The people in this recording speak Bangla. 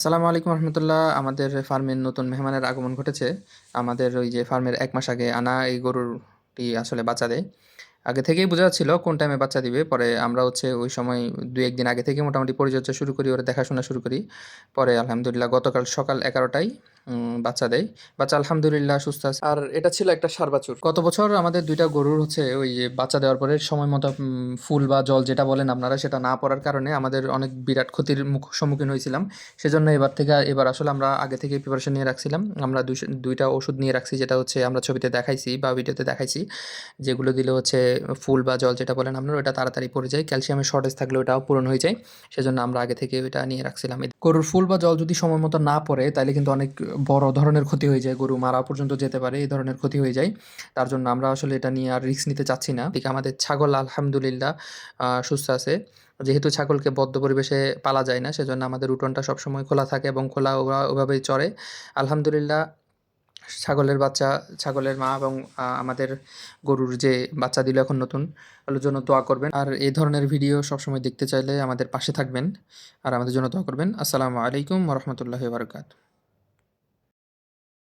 আসসালামু আলাইকুম রহমতুল্লাহ। আমাদের ফার্মের নতুন মেহমানের আগমন ঘটেছে। আমাদের ওই যে ফার্মের ১ মাস আগে আনা এই গরুটি আসলে বাচ্চা দেয়। আগে থেকেই বোঝা যাচ্ছিল কোন টাইমে বাচ্চা দিবে। পরে আমরা ওই সময় ২-১ দিন আগে থেকে মোটামুটি পরিচর্যা শুরু করি, ওর দেখাশোনা শুরু করি। পরে আলহামদুলিল্লাহ গতকাল সকাল ১১ টায় বাচ্চা দেয়। বাচ্চা আলহামদুলিল্লাহ সুস্থ আছে। আর এটা ছিল একটা ষাঁড় বাছুর। গত বছর আমাদের ২ টা গরুর ওই যে বাচ্চা দেওয়ার পরে সময় মতো ফুল বা জল যেটা বলেন আপনারা সেটা না পড়ার কারণে আমাদের অনেক বিরাট ক্ষতির সম্মুখীন হয়েছিলাম। সেজন্য এবার আসলে আমরা আগে থেকেই প্রিপারেশন নিয়ে রাখছিলাম। আমরা ২ টা ওষুধ নিয়ে রাখছি, যেটা আমরা ছবিতে দেখাইছি বা ভিডিওতে দেখাইছি। যেগুলো দিলে ফুল বা জল যেটা বলেন আপনারা, ওটা তাড়াতাড়ি পড়ে যায়। ক্যালসিয়ামের শর্টেজ থাকলে ওটাও পূরণ হয়ে যায়। সেজন্য আমরা আগে থেকে ওইটা নিয়ে রাখছিলাম। গরুর ফুল বা জল যদি সময় মতো না পড়ে তাইলে কিন্তু অনেক বড় ধরনের ক্ষতি হয়ে যায়। গরু মারা পর্যন্ত যেতে পারে, এই ধরনের ক্ষতি হয়ে যায়। তার জন্য আমরা আসলে এটা নিয়ে আর রিস্ক নিতে চাচ্ছি না। এদিকে আমাদের ছাগল আলহামদুলিল্লাহ সুস্থ আছে। যেহেতু ছাগলকে বদ্ধ পরিবেশে পালা যায় না, সেজন্য আমাদের উঠোনটা সবসময় খোলা থাকে এবং ওরা ওভাবেই চরে। আলহামদুলিল্লাহ ছাগলের বাচ্চা, ছাগলের মা এবং আমাদের গরুর যে বাচ্চা দিল এখন নতুন, ওগুলোর জন্য দোয়া করবেন। আর এই ধরনের ভিডিও সবসময় দেখতে চাইলে আমাদের পাশে থাকবেন আর আমাদের জন্য দোয়া করবেন। আসসালামু আলাইকুম ওয়া রাহমাতুল্লাহি ওয়া বারাকাতুহু।